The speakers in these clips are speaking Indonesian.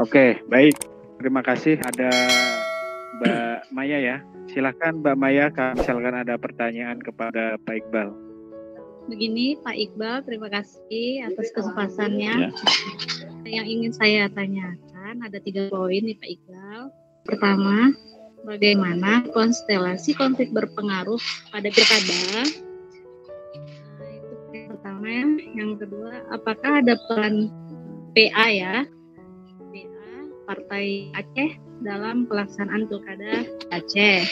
Oke, baik. Terima kasih. Ada Mbak Maya ya. Silakan Mbak Maya, kalau misalkan ada pertanyaan kepada Pak Iqbal. Begini Pak Iqbal, terima kasih atas kesempatannya. Yang ingin saya tanyakan ada 3 poin nih Pak Iqbal. Pertama, bagaimana konstelasi konflik berpengaruh pada pilkada? Itu yang pertama. Yang kedua, apakah ada peran PA Partai Aceh dalam pelaksanaan pilkada Aceh?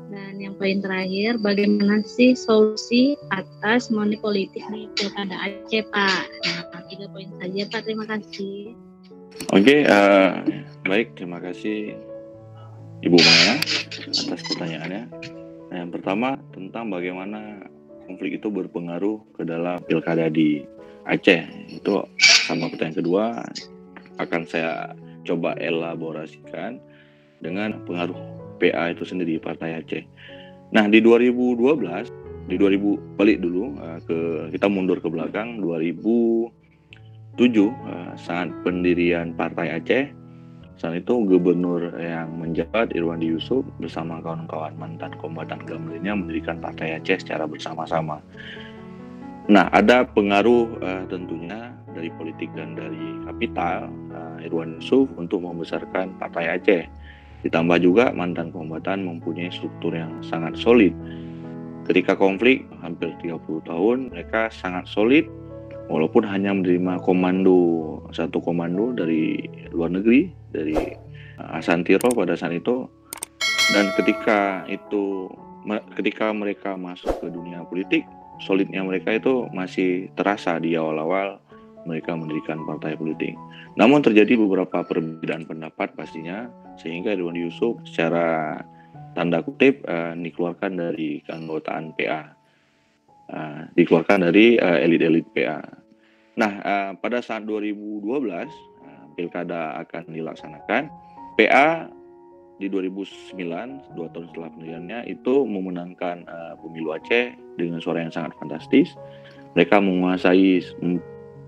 Dan yang poin terakhir, bagaimana sih solusi atas money politik di pilkada Aceh, Pak? Nah, 3 poin saja, Pak. Terima kasih. Oke, baik. Terima kasih Ibu Maya atas pertanyaannya. Nah, yang pertama tentang bagaimana konflik itu berpengaruh ke dalam pilkada di Aceh. Itu sama pertanyaan kedua akan saya coba elaborasikan dengan pengaruh PA itu sendiri Partai Aceh. Nah, di 2012, balik dulu kita mundur ke belakang 2007 saat pendirian Partai Aceh. Saat itu gubernur yang menjabat Irwandi Yusuf bersama kawan-kawan mantan kombatan Gamlenya mendirikan Partai Aceh secara bersama-sama. Nah, ada pengaruh tentunya dari politik dan dari kapital Irwandi Yusuf untuk membesarkan Partai Aceh. Ditambah juga mantan kombatan mempunyai struktur yang sangat solid. Ketika konflik hampir 30 tahun, mereka sangat solid walaupun hanya menerima satu komando dari luar negeri, dari Asantiro pada saat itu. Dan ketika mereka masuk ke dunia politik, solidnya mereka itu masih terasa di awal-awal mereka mendirikan partai politik. Namun terjadi beberapa perbedaan pendapat pastinya, sehingga Irwandi Yusuf secara tanda kutip dikeluarkan dari keanggotaan PA, dikeluarkan dari elit-elit PA. Nah, pada saat 2012 pilkada akan dilaksanakan, PA di 2009, 2 tahun setelah pendiriannya, itu memenangkan pemilu Aceh dengan suara yang sangat fantastis. Mereka menguasai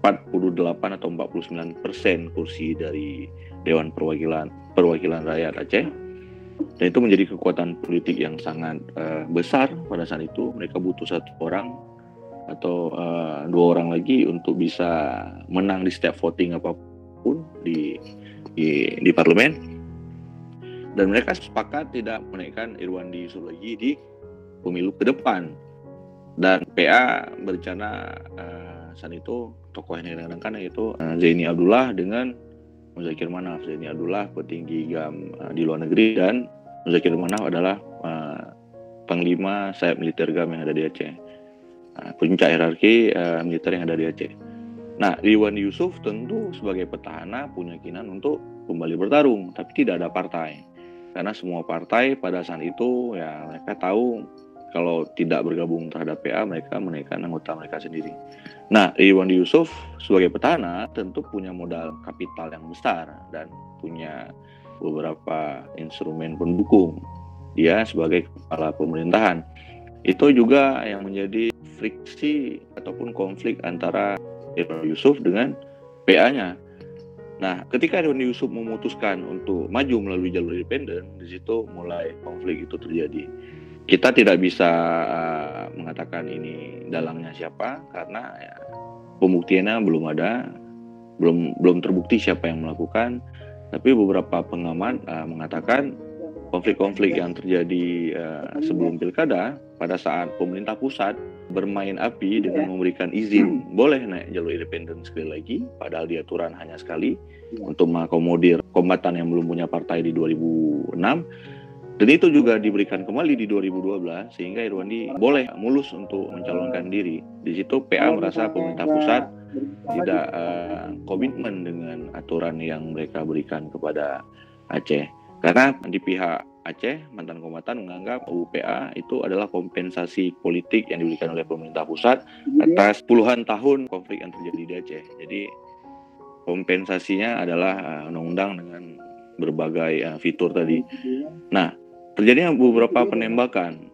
48 atau 49% kursi dari Dewan Perwakilan Rakyat Aceh. Dan itu menjadi kekuatan politik yang sangat besar pada saat itu. Mereka butuh 1 orang atau 2 orang lagi untuk bisa menang di setiap voting apapun di parlemen. Dan mereka sepakat tidak menaikkan Irwandi Yusuf lagi di pemilu ke depan. Dan PA berencana saat itu tokoh yang digadang-gadangkan yaitu Zaini Abdullah dengan Muzakir Manaf. Zaini Abdullah petinggi GAM di luar negeri dan Muzakir Manaf adalah panglima sayap militer GAM yang ada di Aceh, puncak hierarki militer yang ada di Aceh. Nah, Irwandi Yusuf tentu sebagai petahana punya keinginan untuk kembali bertarung, tapi tidak ada partai. Karena semua partai pada saat itu ya mereka tahu kalau tidak bergabung terhadap PA, mereka menaikkan anggota mereka sendiri. Nah, Irwandi Yusuf sebagai petahana tentu punya modal kapital yang besar dan punya beberapa instrumen pendukung. Dia sebagai kepala pemerintahan. Itu juga yang menjadi friksi ataupun konflik antara Irwandi Yusuf dengan PA-nya. Nah, ketika Irwandi Yusuf memutuskan untuk maju melalui jalur independen, di situ mulai konflik itu terjadi. Kita tidak bisa mengatakan ini dalangnya siapa karena ya, pembuktiannya belum ada, belum terbukti siapa yang melakukan. Tapi beberapa pengamat mengatakan konflik-konflik yang terjadi sebelum pilkada pada saat pemerintah pusat bermain api dengan memberikan izin boleh naik jalur independen sekali lagi, padahal di aturan hanya sekali untuk mengakomodir kombatan yang belum punya partai di 2006. Dan itu juga diberikan kembali di 2012 sehingga Irwandi boleh mulus untuk mencalonkan diri. Di situ PA merasa pemerintah pusat tidak komitmen dengan aturan yang mereka berikan kepada Aceh. Karena di pihak Aceh, mantan kombatan menganggap UPA itu adalah kompensasi politik yang diberikan oleh pemerintah pusat atas puluhan tahun konflik yang terjadi di Aceh. Jadi kompensasinya adalah undang-undang dengan berbagai fitur tadi. Nah, terjadinya beberapa penembakan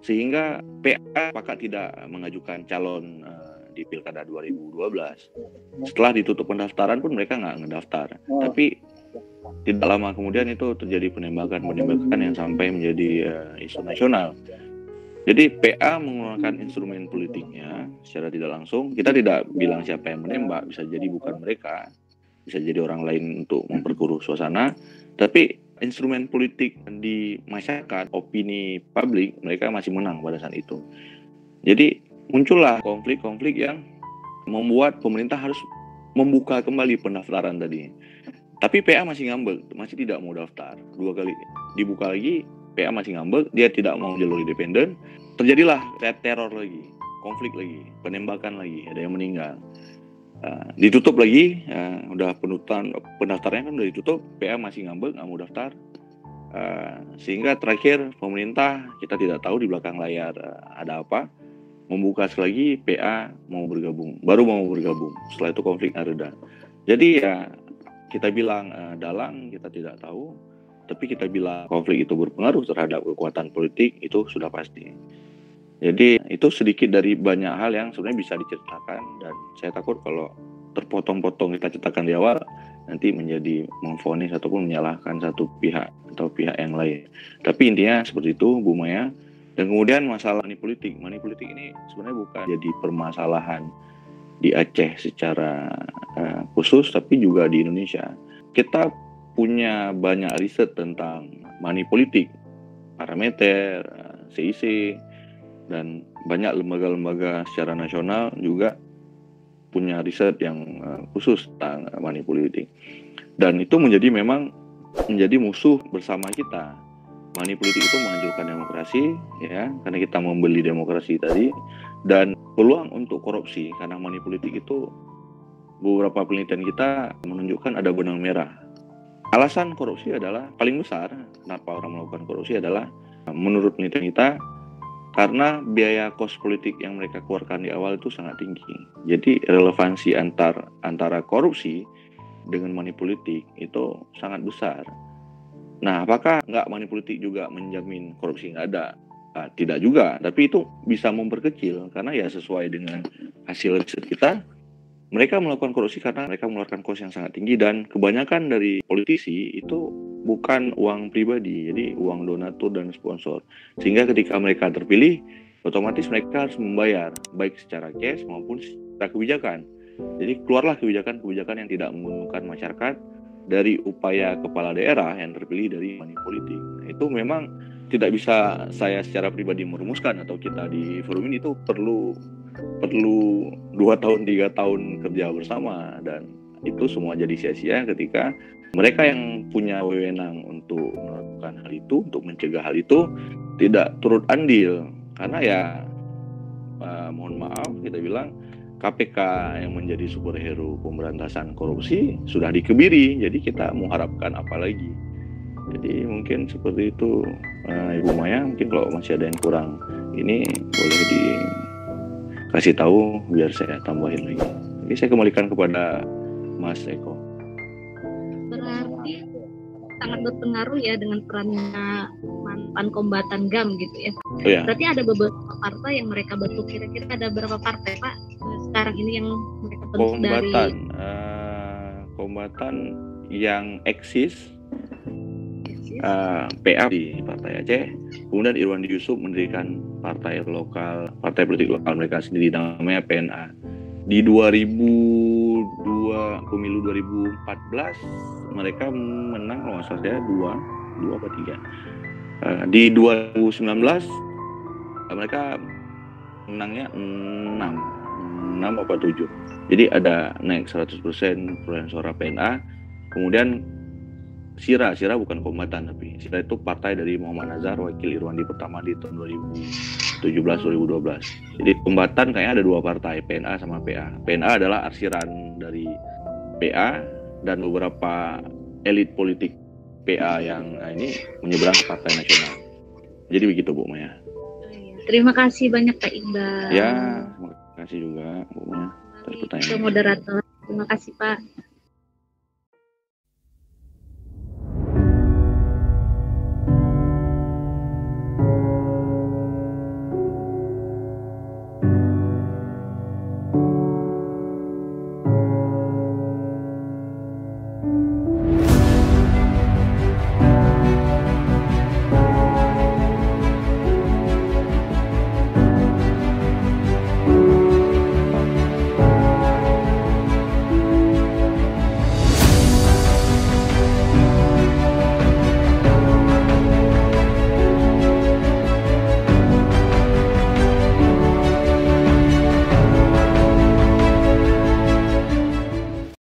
sehingga PA sepakat tidak mengajukan calon di pilkada 2012. Setelah ditutup pendaftaran pun mereka nggak ngedaftar. Tapi tidak lama kemudian itu terjadi penembakan yang sampai menjadi isu nasional. Jadi PA menggunakan instrumen politiknya secara tidak langsung. Kita tidak bilang siapa yang menembak, bisa jadi bukan mereka, bisa jadi orang lain untuk memperkeruh suasana. Tapi instrumen politik di masyarakat, opini publik, mereka masih menang pada saat itu. Jadi muncullah konflik-konflik yang membuat pemerintah harus membuka kembali pendaftaran tadi. Tapi PA masih ngambek, masih tidak mau daftar. 2 kali dibuka lagi, PA masih ngambek, dia tidak mau jalur independen. Terjadilah teror lagi, konflik lagi, penembakan lagi, ada yang meninggal. Ditutup lagi, udah pendaftarannya kan udah ditutup, PA masih ngambek, nggak mau daftar. Sehingga terakhir pemerintah, kita tidak tahu di belakang layar ada apa, membuka sekali lagi, PA baru mau bergabung. Setelah itu konflik reda. Jadi ya kita bilang dalang, kita tidak tahu. Tapi kita bilang konflik itu berpengaruh terhadap kekuatan politik, itu sudah pasti. Jadi itu sedikit dari banyak hal yang sebenarnya bisa diceritakan, dan saya takut kalau terpotong-potong kita ceritakan di awal, nanti menjadi memvonis ataupun menyalahkan satu pihak atau pihak yang lain. Tapi intinya seperti itu, Bu Maya. Dan kemudian masalah money politik ini sebenarnya bukan jadi permasalahan di Aceh secara khusus, tapi juga di Indonesia. Kita punya banyak riset tentang money politik, parameter, CIC, dan banyak lembaga-lembaga secara nasional juga punya riset yang khusus tentang money politik. Dan itu memang menjadi musuh bersama kita. Money politik itu menghancurkan demokrasi, ya, karena kita membeli demokrasi tadi, dan peluang untuk korupsi, karena money politik itu beberapa penelitian kita menunjukkan ada benang merah. Alasan korupsi adalah paling besar. Kenapa orang melakukan korupsi adalah menurut penelitian kita karena biaya kos politik yang mereka keluarkan di awal itu sangat tinggi. Jadi relevansi antara korupsi dengan money politik itu sangat besar. Nah, apakah nggak money politik juga menjamin korupsi nggak ada? Tidak juga, tapi itu bisa memperkecil karena ya sesuai dengan hasil riset kita. Mereka melakukan korupsi karena mereka mengeluarkan kos yang sangat tinggi, dan kebanyakan dari politisi itu bukan uang pribadi, jadi uang donatur dan sponsor. Sehingga ketika mereka terpilih, otomatis mereka harus membayar, baik secara cash maupun secara kebijakan. Jadi keluarlah kebijakan-kebijakan yang tidak menguntungkan masyarakat dari upaya kepala daerah yang terpilih dari money politik. Nah, itu memang tidak bisa saya secara pribadi merumuskan, atau kita di forum ini itu perlu 2 tahun 3 tahun kerja bersama, dan itu semua jadi sia-sia ketika mereka yang punya wewenang untuk melakukan hal itu, untuk mencegah hal itu, tidak turut andil. Karena ya mohon maaf kita bilang KPK yang menjadi superhero pemberantasan korupsi sudah dikebiri, jadi kita mengharapkan apa lagi. Jadi mungkin seperti itu, Ibu Maya. Mungkin kalau masih ada yang kurang ini boleh dikasih tahu biar saya tambahin lagi. Jadi saya kembalikan kepada Mas Eko. Berarti sangat berpengaruh ya dengan perannya mantan kombatan GAM gitu ya. Oh, ya. Berarti ada beberapa partai yang mereka bentuk. Kira-kira ada berapa partai Pak sekarang ini yang mereka bentuk kombatan yang eksis? PA di Partai Aceh, kemudian Irwandi Yusuf mendirikan partai politik lokal mereka sendiri, namanya PNA. Di pemilu 2014 mereka menang kalau nggak salah saya 2 atau 3. Di 2019 mereka menangnya 6 atau 7. Jadi ada naik 100% perolehan suara PNA. Kemudian Sira bukan kombatan, tapi Sira itu partai dari Muhammad Nazar, wakil Irwandi pertama di tahun 2017-2012. Jadi kombatan kayaknya ada 2 partai, PNA sama PA. PNA adalah arsiran dari PA, dan beberapa elit politik PA yang ini menyeberang ke partai nasional. Jadi begitu Bu Maya. Terima kasih banyak Pak Iqbal. Ya, terima kasih juga Bu Maya atas pertanyaan. Moderator, terima kasih Pak.